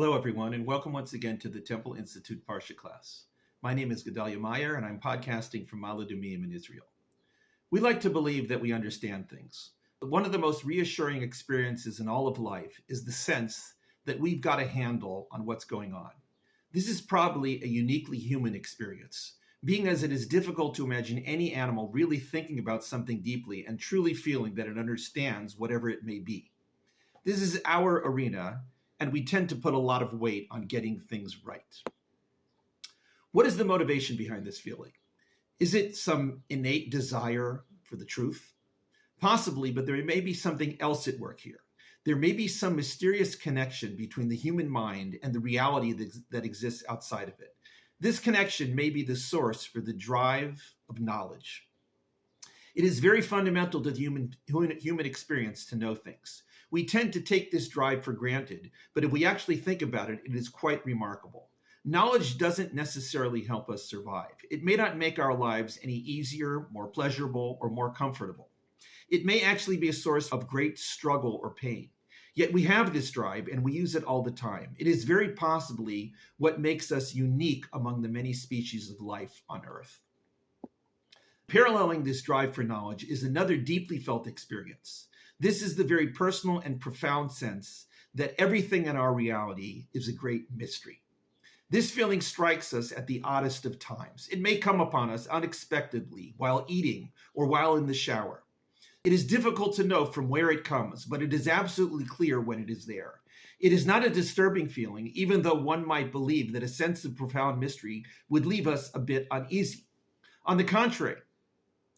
Hello, everyone, and welcome once again to the Temple Institute Parsha class. My name is Gedaliah Meyer, and I'm podcasting from Ma'ale Adumim in Israel. We like to believe that we understand things, but one of the most reassuring experiences in all of life is the sense that we've got a handle on what's going on. This is probably a uniquely human experience, being as it is difficult to imagine any animal really thinking about something deeply and truly feeling that it understands whatever it may be. This is our arena, and we tend to put a lot of weight on getting things right. What is the motivation behind this feeling? Is it some innate desire for the truth? Possibly, but there may be something else at work here. There may be some mysterious connection between the human mind and the reality that exists outside of it. This connection may be the source for the drive of knowledge. It is very fundamental to the human experience to know things. We tend to take this drive for granted, but if we actually think about it, it is quite remarkable. Knowledge doesn't necessarily help us survive. It may not make our lives any easier, more pleasurable, or more comfortable. It may actually be a source of great struggle or pain. Yet we have this drive and we use it all the time. It is very possibly what makes us unique among the many species of life on Earth. Paralleling this drive for knowledge is another deeply felt experience. This is the very personal and profound sense that everything in our reality is a great mystery. This feeling strikes us at the oddest of times. It may come upon us unexpectedly while eating or while in the shower. It is difficult to know from where it comes, but it is absolutely clear when it is there. It is not a disturbing feeling, even though one might believe that a sense of profound mystery would leave us a bit uneasy. On the contrary,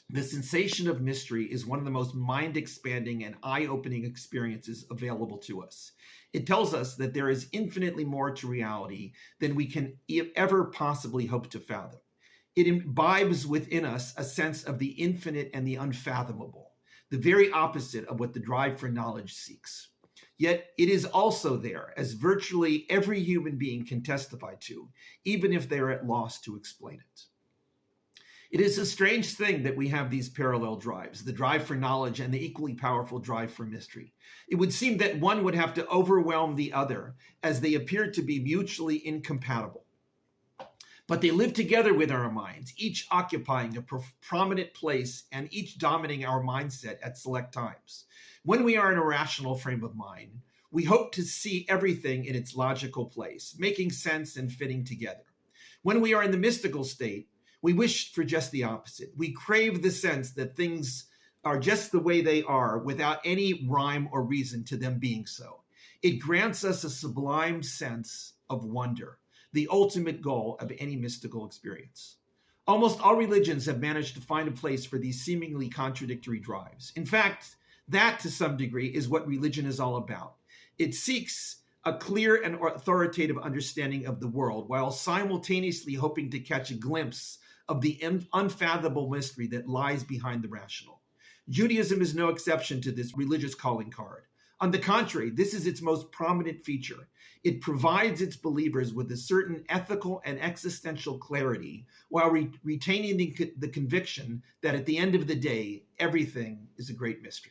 the sensation of mystery is one of the most mind-expanding and eye-opening experiences available to us. It tells us that there is infinitely more to reality than we can ever possibly hope to fathom. It imbibes within us a sense of the infinite and the unfathomable, the very opposite of what the drive for knowledge seeks. Yet it is also there, as virtually every human being can testify to, even if they are at loss to explain it. It is a strange thing that we have these parallel drives, the drive for knowledge and the equally powerful drive for mystery. It would seem that one would have to overwhelm the other, as they appear to be mutually incompatible. But they live together with our minds, each occupying a prominent place and each dominating our mindset at select times. When we are in a rational frame of mind, we hope to see everything in its logical place, making sense and fitting together. When we are in the mystical state, we wish for just the opposite. We crave the sense that things are just the way they are without any rhyme or reason to them being so. It grants us a sublime sense of wonder, the ultimate goal of any mystical experience. Almost all religions have managed to find a place for these seemingly contradictory drives. In fact, that to some degree is what religion is all about. It seeks a clear and authoritative understanding of the world while simultaneously hoping to catch a glimpse of the unfathomable mystery that lies behind the rational. Judaism is no exception to this religious calling card. On the contrary, this is its most prominent feature. It provides its believers with a certain ethical and existential clarity while retaining the conviction that at the end of the day, everything is a great mystery.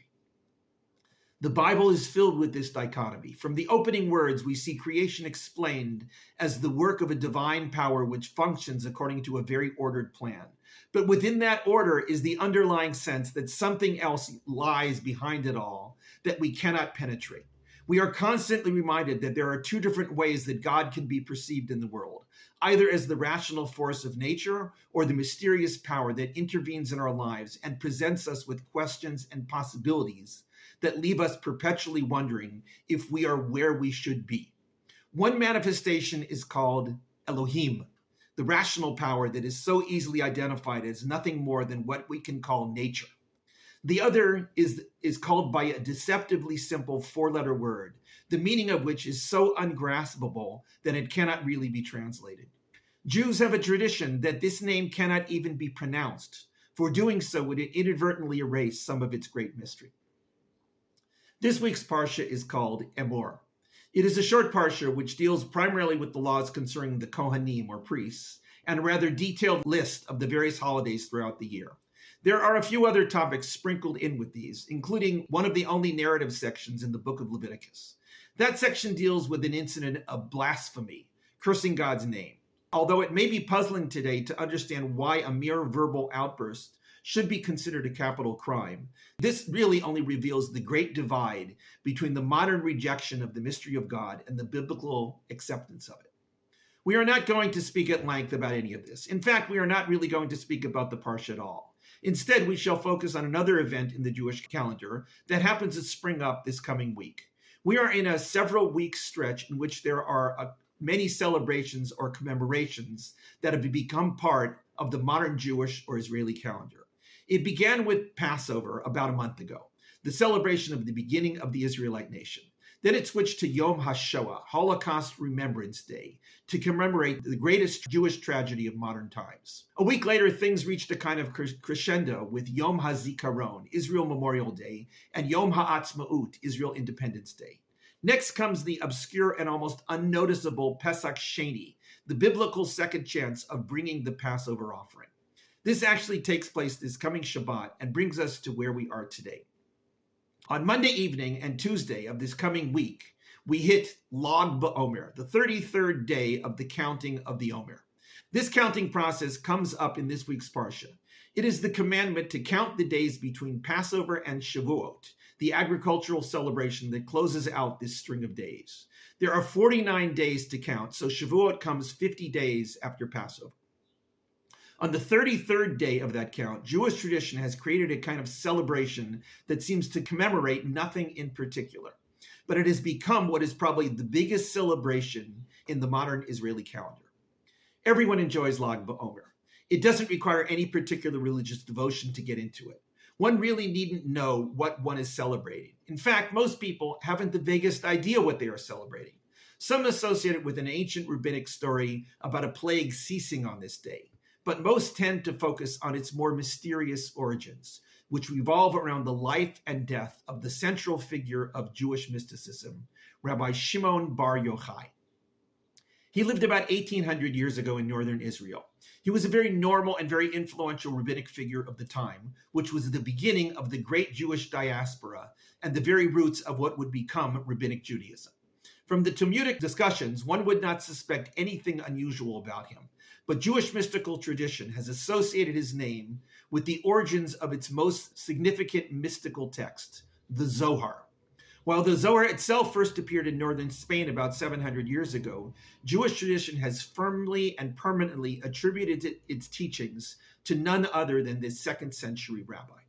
The Bible is filled with this dichotomy. From the opening words, we see creation explained as the work of a divine power which functions according to a very ordered plan. But within that order is the underlying sense that something else lies behind it all that we cannot penetrate. We are constantly reminded that there are two different ways that God can be perceived in the world, either as the rational force of nature or the mysterious power that intervenes in our lives and presents us with questions and possibilities that leave us perpetually wondering if we are where we should be. One manifestation is called Elohim, the rational power that is so easily identified as nothing more than what we can call nature. The other is called by a deceptively simple four-letter word, the meaning of which is so ungraspable that it cannot really be translated. Jews have a tradition that this name cannot even be pronounced, for doing so would inadvertently erase some of its great mystery. This week's Parsha is called Emor. It is a short Parsha which deals primarily with the laws concerning the Kohanim, or priests, and a rather detailed list of the various holidays throughout the year. There are a few other topics sprinkled in with these, including one of the only narrative sections in the book of Leviticus. That section deals with an incident of blasphemy, cursing God's name. Although it may be puzzling today to understand why a mere verbal outburst should be considered a capital crime, this really only reveals the great divide between the modern rejection of the mystery of God and the biblical acceptance of it. We are not going to speak at length about any of this. In fact, we are not really going to speak about the Parsha at all. Instead, we shall focus on another event in the Jewish calendar that happens to spring up this coming week. We are in a several-week stretch in which there are many celebrations or commemorations that have become part of the modern Jewish or Israeli calendar. It began with Passover about a month ago, the celebration of the beginning of the Israelite nation. Then it switched to Yom HaShoah, Holocaust Remembrance Day, to commemorate the greatest Jewish tragedy of modern times. A week later, things reached a kind of crescendo with Yom HaZikaron, Israel Memorial Day, and Yom HaAtzmaut, Israel Independence Day. Next comes the obscure and almost unnoticeable Pesach Sheni, the biblical second chance of bringing the Passover offering. This actually takes place this coming Shabbat and brings us to where we are today. On Monday evening and Tuesday of this coming week, we hit Lag BaOmer, the 33rd day of the counting of the Omer. This counting process comes up in this week's Parsha. It is the commandment to count the days between Passover and Shavuot, the agricultural celebration that closes out this string of days. There are 49 days to count, so Shavuot comes 50 days after Passover. On the 33rd day of that count, Jewish tradition has created a kind of celebration that seems to commemorate nothing in particular, but it has become what is probably the biggest celebration in the modern Israeli calendar. Everyone enjoys Lag BaOmer. It doesn't require any particular religious devotion to get into it. One really needn't know what one is celebrating. In fact, most people haven't the vaguest idea what they are celebrating. Some associate it with an ancient rabbinic story about a plague ceasing on this day, but most tend to focus on its more mysterious origins, which revolve around the life and death of the central figure of Jewish mysticism, Rabbi Shimon bar Yochai. He lived about 1800 years ago in northern Israel. He was a very normal and very influential rabbinic figure of the time, which was the beginning of the great Jewish diaspora and the very roots of what would become rabbinic Judaism. From the Talmudic discussions, one would not suspect anything unusual about him, but Jewish mystical tradition has associated his name with the origins of its most significant mystical text, the Zohar. While the Zohar itself first appeared in northern Spain about 700 years ago, Jewish tradition has firmly and permanently attributed its teachings to none other than this 2nd century rabbi.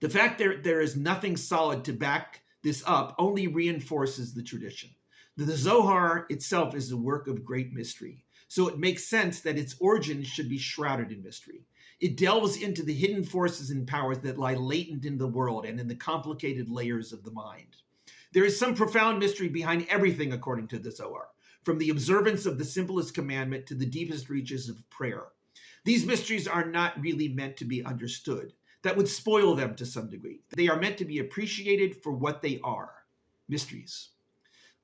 The fact that there is nothing solid to back this up only reinforces the tradition. The Zohar itself is a work of great mystery, so it makes sense that its origins should be shrouded in mystery. It delves into the hidden forces and powers that lie latent in the world and in the complicated layers of the mind. There is some profound mystery behind everything according to the Zohar, from the observance of the simplest commandment to the deepest reaches of prayer. These mysteries are not really meant to be understood. That would spoil them to some degree. They are meant to be appreciated for what they are, mysteries.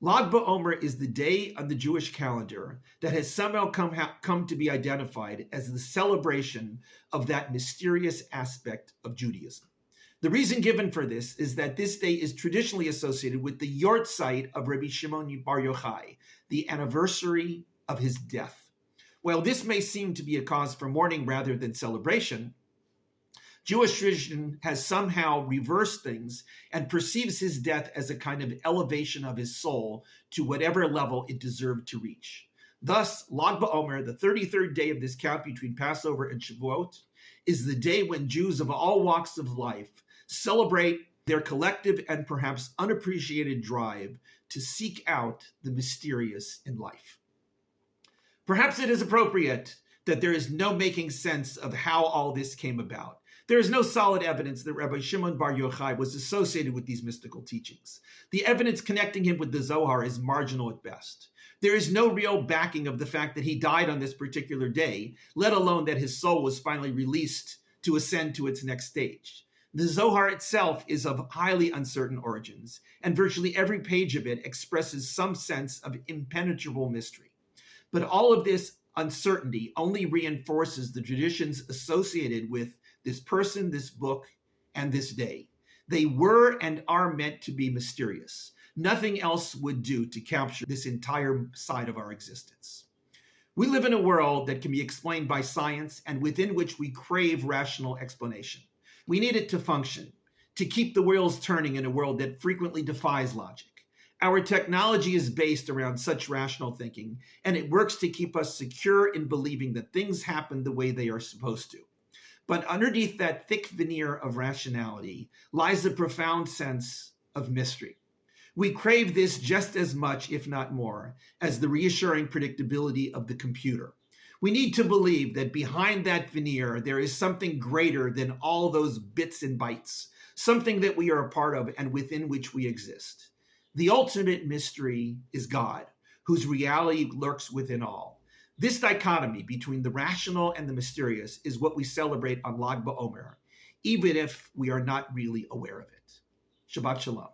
Lag BaOmer is the day on the Jewish calendar that has somehow come to be identified as the celebration of that mysterious aspect of Judaism. The reason given for this is that this day is traditionally associated with the Yortzeit of Rabbi Shimon bar Yochai, the anniversary of his death. While this may seem to be a cause for mourning rather than celebration, Jewish tradition has somehow reversed things and perceives his death as a kind of elevation of his soul to whatever level it deserved to reach. Thus, Lag BaOmer, the 33rd day of this count between Passover and Shavuot, is the day when Jews of all walks of life celebrate their collective and perhaps unappreciated drive to seek out the mysterious in life. Perhaps it is appropriate that there is no making sense of how all this came about. There is no solid evidence that Rabbi Shimon bar Yochai was associated with these mystical teachings. The evidence connecting him with the Zohar is marginal at best. There is no real backing of the fact that he died on this particular day, let alone that his soul was finally released to ascend to its next stage. The Zohar itself is of highly uncertain origins, and virtually every page of it expresses some sense of impenetrable mystery. But all of this uncertainty only reinforces the traditions associated with this person, this book, and this day. They were and are meant to be mysterious. Nothing else would do to capture this entire side of our existence. We live in a world that can be explained by science and within which we crave rational explanation. We need it to function, to keep the wheels turning in a world that frequently defies logic. Our technology is based around such rational thinking, and it works to keep us secure in believing that things happen the way they are supposed to. But underneath that thick veneer of rationality lies a profound sense of mystery. We crave this just as much, if not more, as the reassuring predictability of the computer. We need to believe that behind that veneer, there is something greater than all those bits and bytes, something that we are a part of and within which we exist. The ultimate mystery is God, whose reality lurks within all. This dichotomy between the rational and the mysterious is what we celebrate on Lag BaOmer, even if we are not really aware of it. Shabbat Shalom.